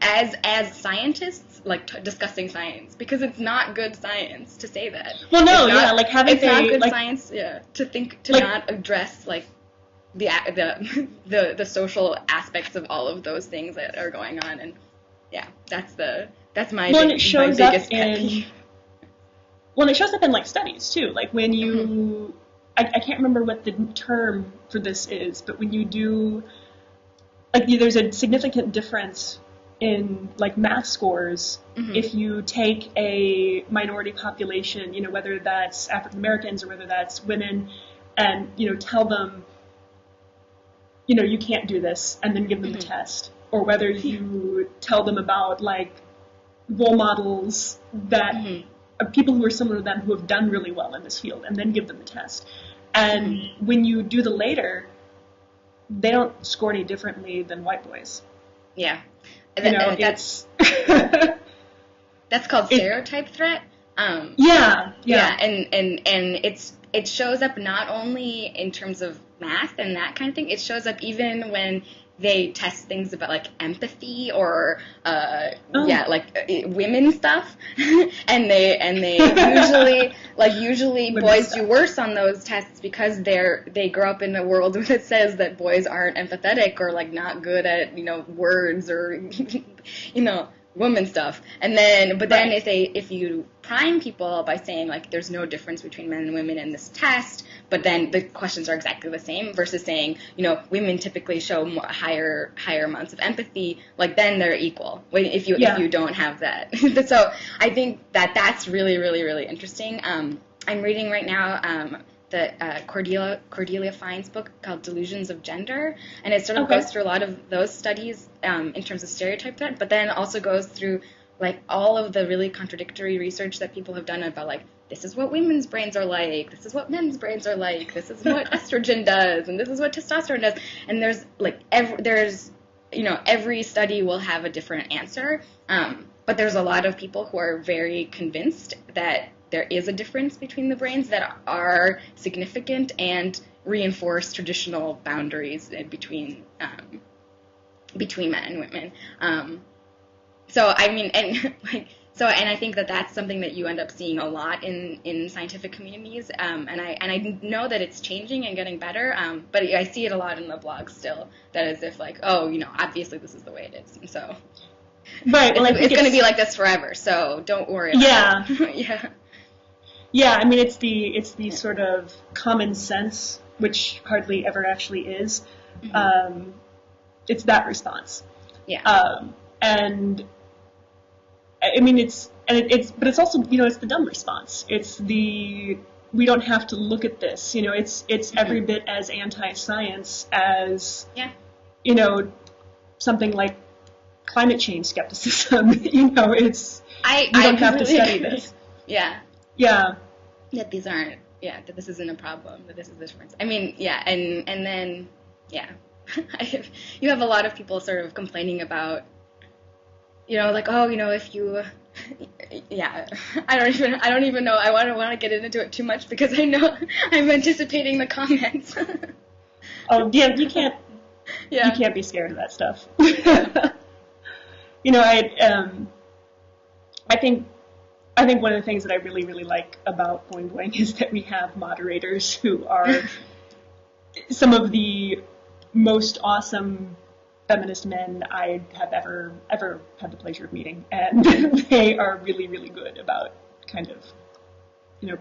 as scientists, like discussing science, because it's not good science to say that.
Well, no, like having
it's not good science, to not address like the social aspects of all of those things that are going on, and that's my biggest pet peeve.
Well, it shows up in like studies too. Like when you, I can't remember what the term for this is, but when you do, like there's a significant difference in like math scores if you take a minority population, whether that's African Americans or whether that's women, and tell them, you can't do this, and then give them the test, or whether you tell them about like role models that. People who are similar to them who have done really well in this field, and then give them the test. And when you do the later, they don't score any differently than white boys.
Yeah.
That's
called stereotype threat.
Yeah.
And it shows up not only in terms of math and that kind of thing, it shows up even when they test things about like empathy or women stuff, and they usually boys do worse on those tests because they grow up in a world that says that boys aren't empathetic or like not good at words or woman stuff. And then then if you prime people by saying like there's no difference between men and women in this test, but then the questions are exactly the same, versus saying women typically show higher amounts of empathy, like then they're equal if you don't have that. So I think that's really, really, really interesting. I'm reading right now the Cordelia Fine's book called Delusions of Gender, and it sort of goes through a lot of those studies in terms of stereotype threat, but then also goes through like all of the really contradictory research that people have done about like, this is what women's brains are like, this is what men's brains are like, this is what estrogen does, and this is what testosterone does. And there's like every study will have a different answer, but there's a lot of people who are very convinced that there is a difference between the brains that are significant and reinforce traditional boundaries between men and women. So I mean, and I think that that's something that you end up seeing a lot in scientific communities, and I know that it's changing and getting better, but I see it a lot in the blogs still, that as if like, obviously this is the way it is, and so it's going to be like this forever, so don't worry about it.
Yeah, I mean it's the sort of common sense, which hardly ever actually is. It's that response. And I mean but it's also it's the dumb response. It's the we don't have to look at this. It's every bit as anti-science as something like climate change skepticism. It's we don't have to study this.
That these aren't. That this isn't a problem. That this is the difference. I mean, and then you have a lot of people sort of complaining about, like, if Yeah, I don't even know. I don't want to get into it too much because I know I'm anticipating the comments.
Oh, yeah, you can't be scared of that stuff. You know, I think one of the things that I really, really like about Boing Boing is that we have moderators who are some of the most awesome feminist men I have ever had the pleasure of meeting, and they are really, really good about kind of, you know,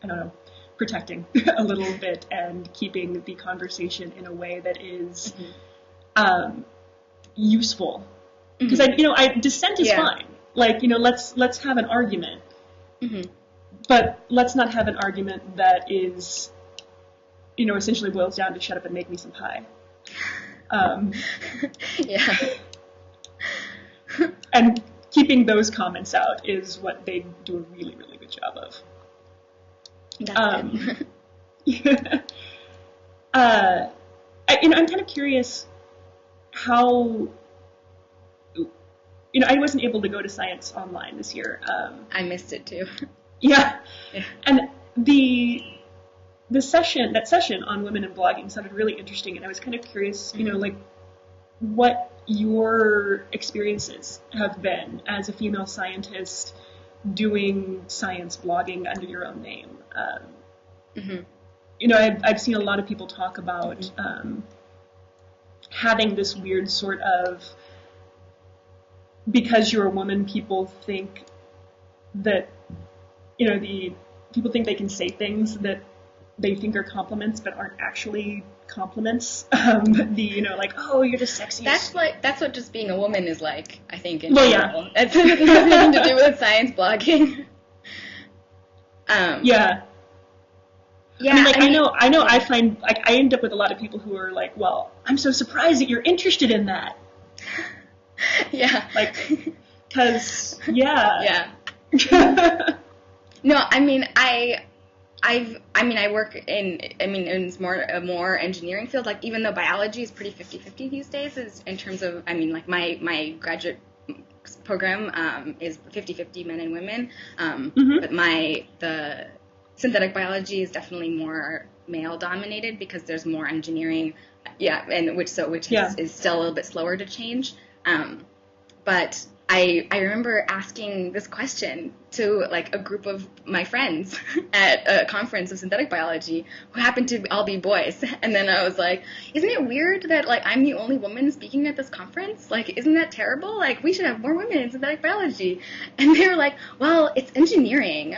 I don't know, protecting a little bit and keeping the conversation in a way that is useful. Because dissent is fine. Like, let's have an argument, but let's not have an argument that is, essentially boils down to shut up and make me some pie. And keeping those comments out is what they do a really, really good job of.
That's
good. I'm kind of curious how, I wasn't able to go to Science Online this year.
I missed it too.
Yeah. And that session on women in blogging sounded really interesting, and I was kind of curious, what your experiences have been as a female scientist doing science blogging under your own name. I've seen a lot of people talk about having this weird sort of, because you're a woman, people think that, people think they can say things that they think are compliments but aren't actually compliments. Like, oh, you're just sexy.
That's what just being a woman is like, I think, in general. Yeah. It has nothing to do with science blogging.
Yeah. I find, like, I end up with a lot of people who are like, well, I'm so surprised that you're interested in that.
Yeah.
Like, because, yeah.
Yeah. No, I work in a more engineering field, like, even though biology is pretty 50-50 these days, is in terms of, my graduate program is 50-50 men and women, but the synthetic biology is definitely more male dominated because there's more engineering, and which is still a little bit slower to change. But I remember asking this question to, like, a group of my friends at a conference of synthetic biology who happened to all be boys. And then I was like, isn't it weird that, like, I'm the only woman speaking at this conference? Like, isn't that terrible? Like, we should have more women in synthetic biology. And they were like, well, it's engineering.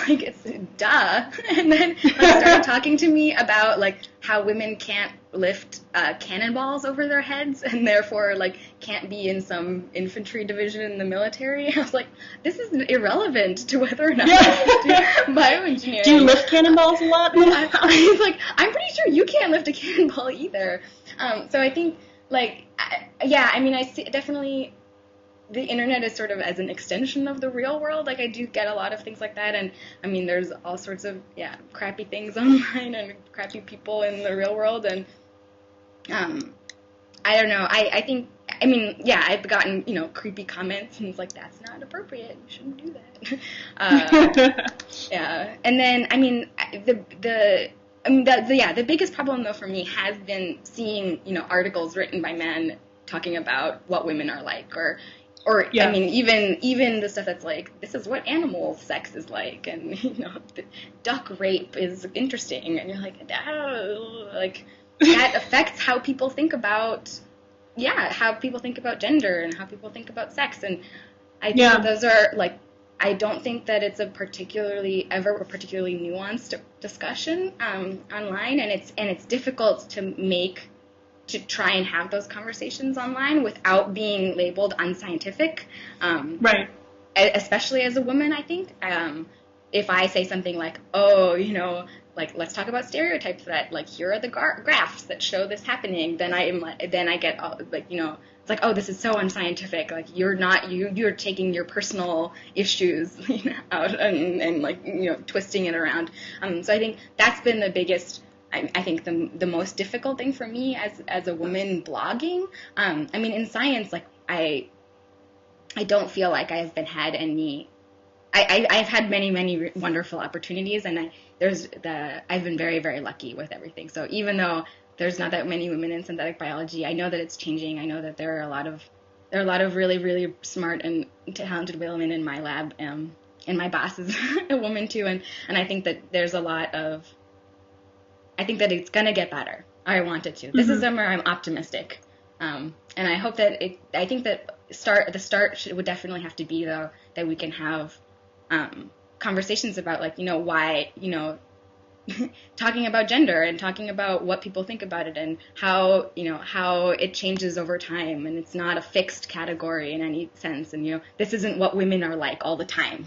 Like, it's duh. And then started talking to me about, like, how women can't lift cannonballs over their heads and therefore, like, can't be in some infantry division in the military. I was like, this is irrelevant to whether or not you do bioengineering.
Do you lift cannonballs a lot?
I was like, I'm pretty sure you can't lift a cannonball either. So I think, like, I see definitely the internet is sort of as an extension of the real world. Like, I do get a lot of things like that, and there's all sorts of crappy things online and crappy people in the real world, and I don't know. I think I've gotten creepy comments, and it's like, that's not appropriate. You shouldn't do that. And then the biggest problem though for me has been seeing articles written by men talking about what women are like, or even the stuff that's like, this is what animal sex is like, and the duck rape is interesting, and you're like, oh, like, that affects how people think about gender and how people think about sex, and I think that those are, like, I don't think that it's a particularly nuanced discussion online, and it's difficult to try and have those conversations online without being labeled unscientific.
Right.
Especially as a woman, I think. If I say something like, oh, like, let's talk about stereotypes that, like, here are the graphs that show this happening, then I get, like, it's like, oh, this is so unscientific. Like, you're taking your personal issues out and like, twisting it around. So I think that's been the biggest, I think the most difficult thing for me as a woman blogging. In science, like, I don't feel like I've had any. I've had many wonderful opportunities, and I've been very, very lucky with everything. So even though there's not that many women in synthetic biology, I know that it's changing. I know that there are a lot of really, really smart and talented women in my lab, and my boss is a woman too, and I think that there's a lot of. I think that it's gonna get better. I want it to. This is somewhere I'm optimistic, and I hope that I think that the start would definitely have to be though that we can have. Conversations about why talking about gender and talking about what people think about it and how it changes over time, and it's not a fixed category in any sense, and this isn't what women are like all the time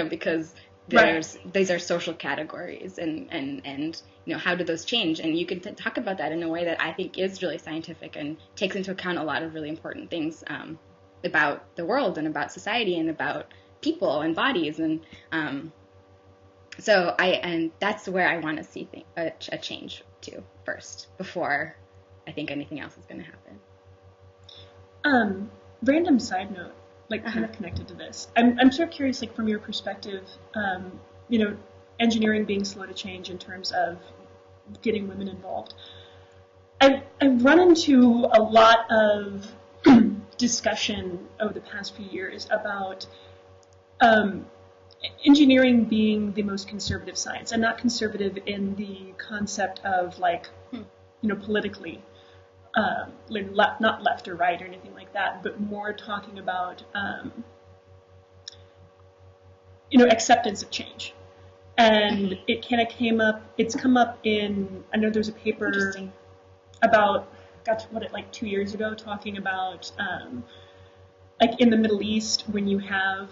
because these are social categories, and how do those change, and you can talk about that in a way that I think is really scientific and takes into account a lot of really important things about the world and about society and about people and bodies, and that's where I want to see a change to first before I think anything else is going to happen.
Random side note, kind of connected to this. I'm sort of curious, from your perspective, engineering being slow to change in terms of getting women involved. I've run into a lot of discussion over the past few years about engineering being the most conservative science, and not conservative in the concept of politically, not left or right or anything like that, but more talking about acceptance of change. And it kind of it's come up in, I know there's a paper about, 2 years ago, talking about in the Middle East, when you have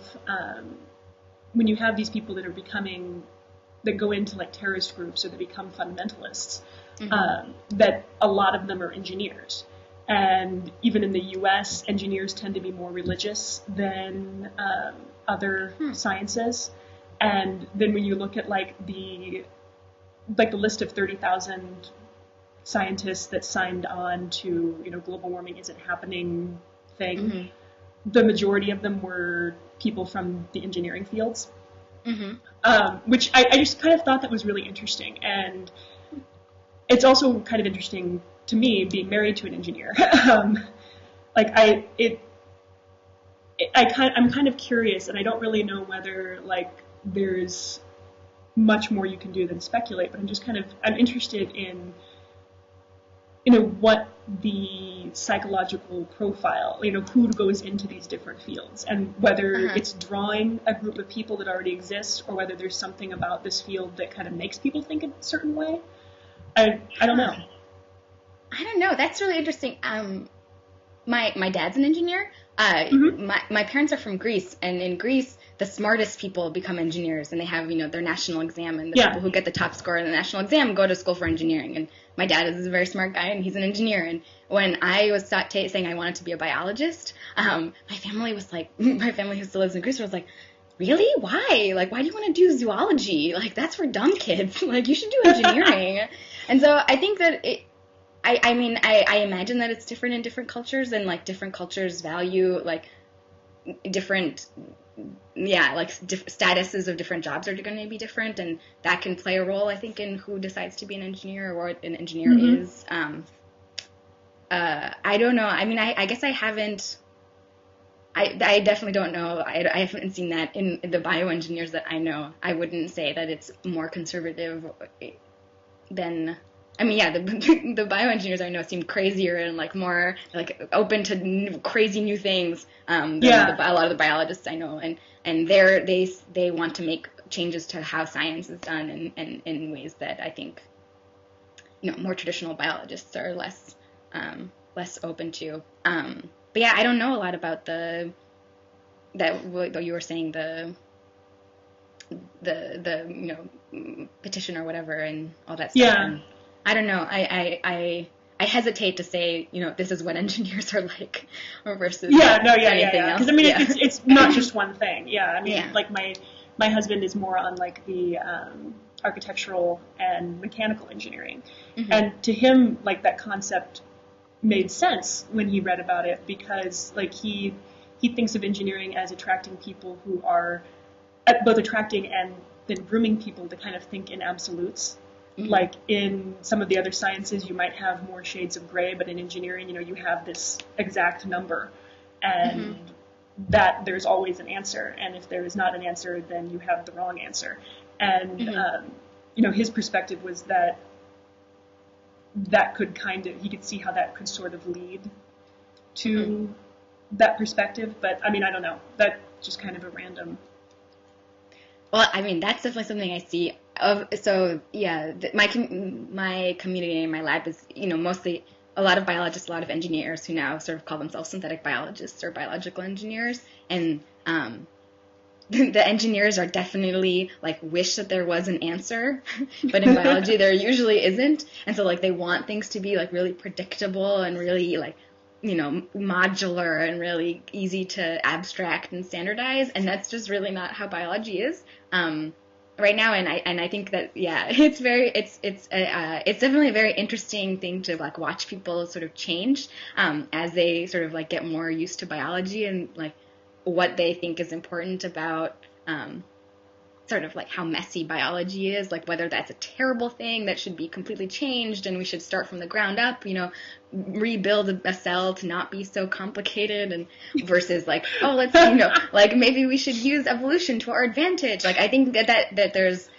these people that go into terrorist groups or that become fundamentalists, that a lot of them are engineers. And even in the U.S., engineers tend to be more religious than other sciences. And then when you look at the list of 30,000 scientists that signed on to global warming isn't happening thing, the majority of them were people from the engineering fields, which I just kind of thought that was really interesting. And it's also kind of interesting to me being married to an engineer. I'm kind of curious, and I don't really know whether there's much more you can do than speculate, but I'm interested in what the psychological profile, who goes into these different fields, and whether it's drawing a group of people that already exist, or whether there's something about this field that kind of makes people think a certain way. I don't know.
I don't know. That's really interesting. My dad's an engineer. My parents are from Greece, and in Greece, the smartest people become engineers, and they have, their national exam, and the people who get the top score in the national exam go to school for engineering. And my dad is a very smart guy, and he's an engineer. And when I was saying I wanted to be a biologist, my family who still lives in Greece was like, really? Why? Why do you want to do zoology? That's for dumb kids. You should do engineering. And so I think that I imagine that it's different in different cultures, and different cultures value different statuses of different jobs are going to be different, and that can play a role, I think, in who decides to be an engineer or what an engineer is. I don't know. I guess I haven't. I definitely don't know. I haven't seen that in the bioengineers that I know. I wouldn't say that it's more conservative than. The bioengineers I know seem crazier and more open to crazy new things than a lot of the biologists I know, and they want to make changes to how science is done in ways that I think more traditional biologists are less open to. But yeah, I don't know a lot about what you were saying, the petition or whatever and all that stuff.
Yeah.
And I don't know. I hesitate to say, this is what engineers are like, or versus anything else.
Because it's not just one thing. My husband is more on the architectural and mechanical engineering, and to him that concept made sense when he read about it, because he he thinks of engineering as attracting people who are both attracting and then grooming people to kind of think in absolutes. Mm-hmm. Like in some of the other sciences, you might have more shades of gray, but in engineering, you have this exact number, and that there's always an answer. And if there is not an answer, then you have the wrong answer. And his perspective was that could he could see how that could sort of lead to that perspective. But I mean, I don't know. That's just kind of a random.
Well, I mean, that's definitely something I see. My community and my lab is, mostly a lot of biologists, a lot of engineers who now sort of call themselves synthetic biologists or biological engineers. And the engineers are definitely, wish that there was an answer, but in biology there usually isn't. And so, they want things to be, really predictable and really, modular and really easy to abstract and standardize, and that's just really not how biology is right now. And I think that it's definitely a very interesting thing to watch people sort of change as they sort of get more used to biology and what they think is important about sort of how messy biology is, whether that's a terrible thing that should be completely changed and we should start from the ground up, rebuild a cell to not be so complicated, and versus let's maybe we should use evolution to our advantage. I think that there's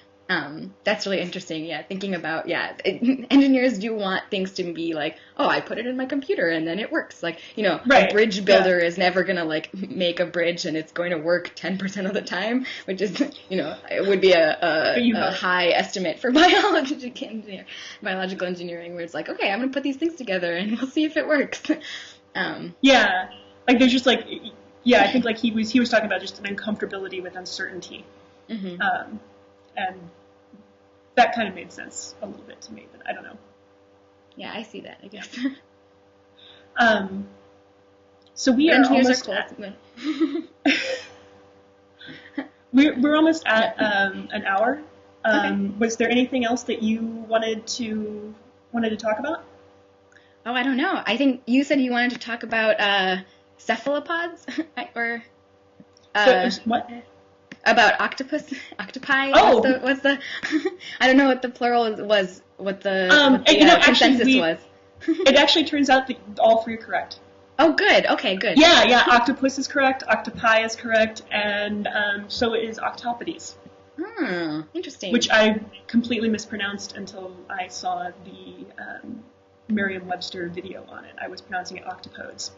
that's really interesting. Yeah, thinking about engineers do want things to be I put it in my computer and then it works. Right. A bridge builder is never gonna make a bridge and it's going to work 10% of the time, which is it would be a high estimate for biological engineering, where it's okay, I'm gonna put these things together and we'll see if it works.
There's just I think he was talking about just an uncomfortability with uncertainty. Mm-hmm. And that kind of made sense a little bit to me, but I don't know.
Yeah, I see that, I guess.
So we are almost we're almost at an hour. Okay. Was there anything else that you wanted to talk about?
Oh, I don't know. I think you said you wanted to talk about cephalopods, or
what?
About octopi.
Oh,
what's the I don't know what the plural was. What the consensus was.
It actually turns out that all three are correct.
Oh, good. Okay, good.
Yeah. Octopus is correct. Octopi is correct, and so is octopodes.
Interesting.
Which I completely mispronounced until I saw the Merriam-Webster video on it. I was pronouncing it octopodes.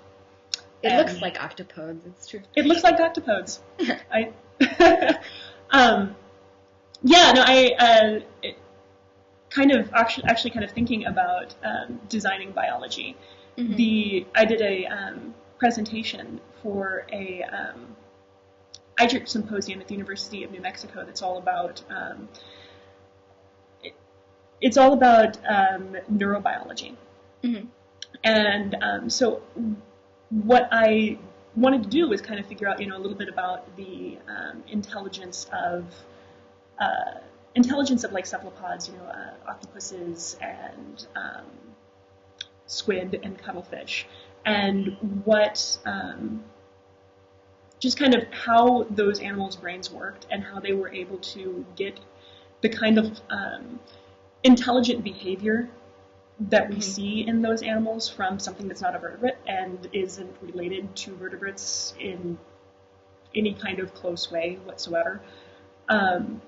It looks like octopodes. It's true.
It looks like octopodes. Actually kind of thinking about designing biology. Mm-hmm. I did a presentation for a IJRC symposium at the University of New Mexico that's all about neurobiology. Mm-hmm. And so what I wanted to do was kind of figure out, a little bit about the intelligence of cephalopods, octopuses and squid and cuttlefish, and what just kind of how those animals' brains worked and how they were able to get the kind of intelligent behavior that we see in those animals from something that's not a vertebrate and isn't related to vertebrates in any kind of close way whatsoever. And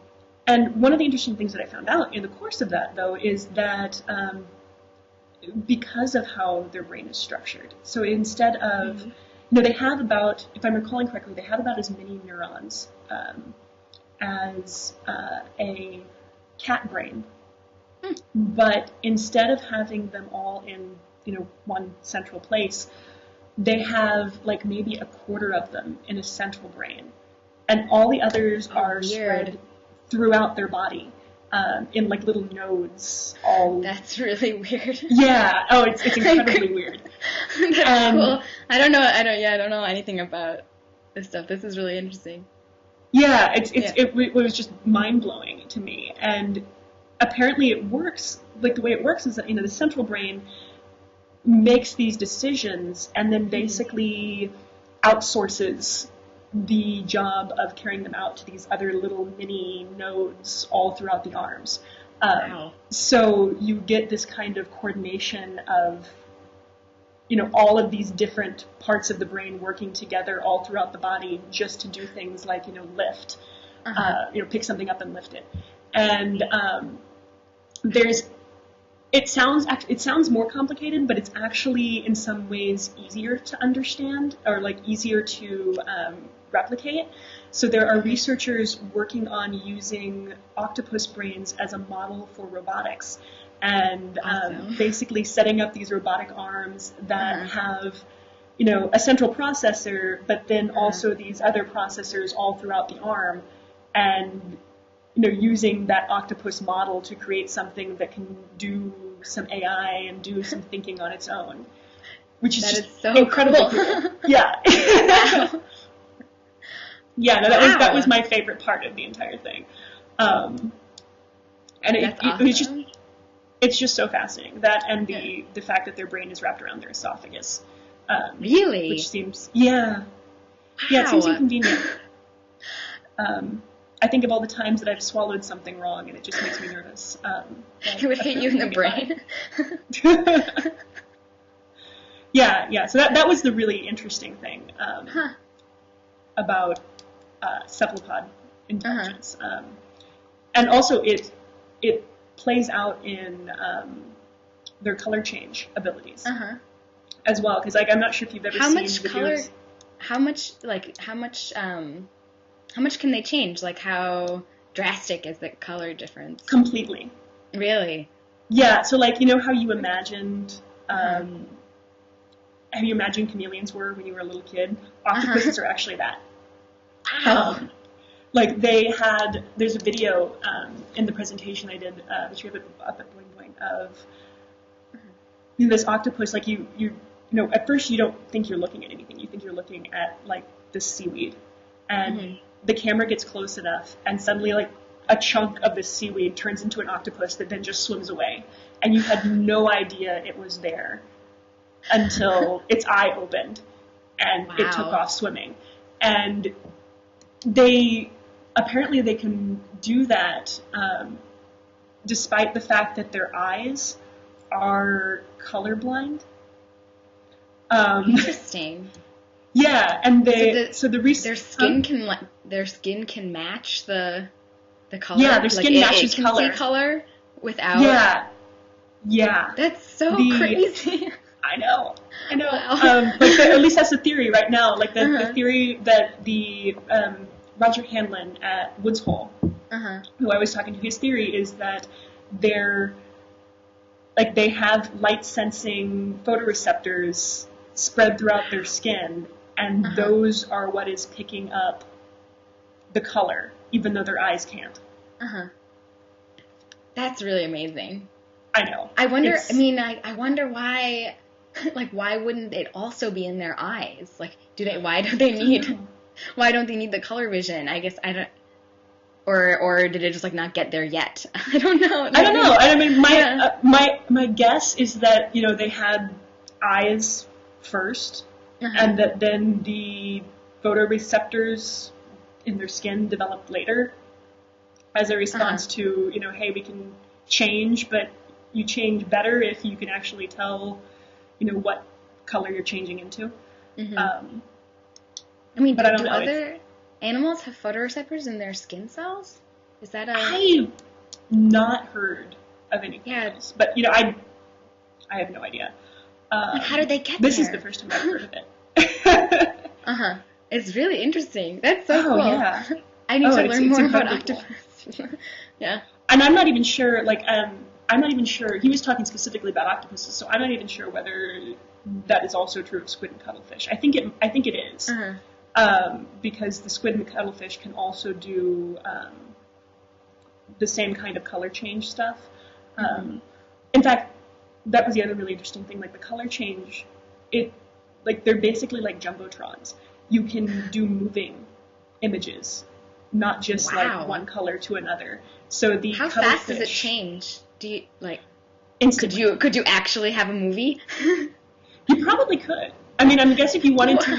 one of the interesting things that I found out in the course of that, though, is that because of how their brain is structured, so instead of, they have about, if I'm recalling correctly, they have about as many neurons as a cat brain. But instead of having them all in, one central place, they have maybe a quarter of them in a central brain, and all the others are spread throughout their body in little nodes.
That's really weird.
Yeah. Oh, it's incredibly weird.
That's cool. I don't know anything about this stuff. This is really interesting.
Yeah, it was just mind blowing to me, and apparently it works. The way it works is that the central brain makes these decisions and then basically outsources the job of carrying them out to these other little mini nodes all throughout the arms.
Wow.
So you get this kind of coordination of, all of these different parts of the brain working together all throughout the body just to do things like, lift, pick something up and lift it. And it sounds more complicated, but it's actually in some ways easier to understand, or like easier to replicate. So there are researchers working on using octopus brains as a model for robotics, and basically setting up these robotic arms that have, a central processor, but then also these other processors all throughout the arm, and using that octopus model to create something that can do some AI and do some thinking on its own, which is
that
just
is so
incredibly cool. Yeah.
Wow.
Yeah, no, that was my favorite part of the entire thing. And
That's awesome.
it's just so fascinating. That and the fact that their brain is wrapped around their esophagus.
Really?
Which seems, yeah, it seems inconvenient. I think of all the times that I've swallowed something wrong, and it just makes me nervous.
It would hit you in the brain.
Yeah. So that was the really interesting thing about cephalopod intelligence, and also it plays out in their color change abilities as well. Because I'm not sure if you've ever seen videos.
How much can they change? Like, how drastic is the color difference?
Completely.
Really?
Yeah. So like, how you imagined. Have you imagined chameleons were when you were a little kid? Octopuses are actually that.
Wow.
There's a video in the presentation I did, which we have up at Boing of this octopus. Like at first you don't think you're looking at anything. You think you're looking at like this seaweed, and the camera gets close enough, and suddenly like a chunk of this seaweed turns into an octopus that then just swims away, and you had no idea it was there until its eye opened and it took off swimming. And they can do that despite the fact that their eyes are colorblind.
Interesting.
Yeah, and
their skin can match the color.
Yeah, their skin matches
it can
color.
See color without.
Yeah.
That's so crazy.
I know.
Wow.
At least that's the theory right now. Like the theory that the Roger Hanlon at Woods Hole, who I was talking to, his theory is that they have light sensing photoreceptors spread throughout their skin, and those are what is picking up the color, even though their eyes can't.
That's really amazing.
I know.
I wonder. I wonder why. Like, why wouldn't it also be in their eyes? Like, why don't they need the color vision? I guess I don't. Or did it just like not get there yet? I don't know.
I don't know. I mean, my guess is that they had eyes first, and that then the photoreceptors in their skin developed later as a response to hey, we can change, but you change better if you can actually tell what color you're changing into.
Do
but I don't know.
Other animals have photoreceptors in their skin cells? Is that
I've not heard of anything else. But, I have no idea.
how did they get
this
there?
Is the first time I've heard of it.
It's really interesting. That's so cool.
Yeah.
I need to learn more about octopus. Yeah.
And I'm not even sure, he was talking specifically about octopuses, so I'm not even sure whether that is also true of squid and cuttlefish. I think it is. Because the squid and the cuttlefish can also do the same kind of color change stuff. In fact, that was the other really interesting thing. Like the color change, they're basically like jumbotrons. You can do moving images, not just like one color to another. So the
how
cuttlefish,
fast does it change? Do you
instantly.
Could you actually have a movie?
You probably could. I mean, I guess if you wanted to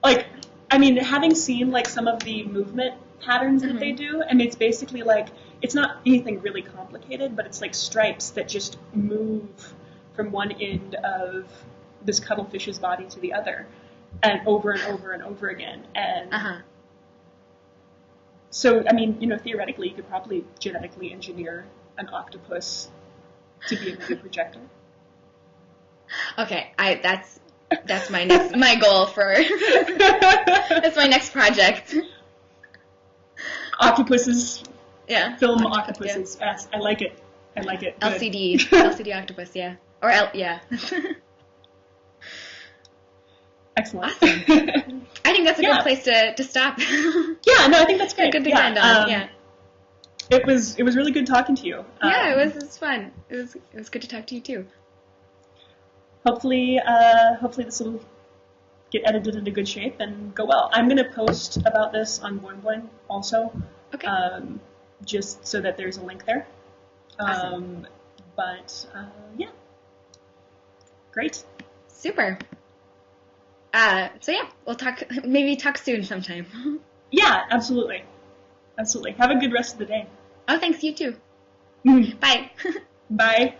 like, I mean, having seen like some of the movement patterns that they do, and it's basically like, it's not anything really complicated, but it's like stripes that just move from one end of this cuttlefish's body to the other, and over and over and over again. And so, I mean, you know, theoretically, you could probably genetically engineer an octopus to be a movie projector.
Okay, that's my goal for that's my next project.
Octopuses.
Yeah.
Film octopuses. Yeah. Yes, I like it. I like it. Good.
LCD octopus. Yeah. Or yeah.
Excellent.
Awesome. I think that's a good place to stop.
Yeah. No, I think that's great.
Good to end on. Yeah.
It was really good talking to you.
Yeah, it was fun. It was good to talk to you too.
Hopefully this will get edited into good shape and go well. I'm going to post about this on Boing also.
Okay.
Just so that there's a link there.
Awesome.
Yeah. Great.
Super. So yeah, we'll talk soon sometime.
Yeah, absolutely. Absolutely. Have a good rest of the day.
Oh, thanks, you too. Bye.
Bye.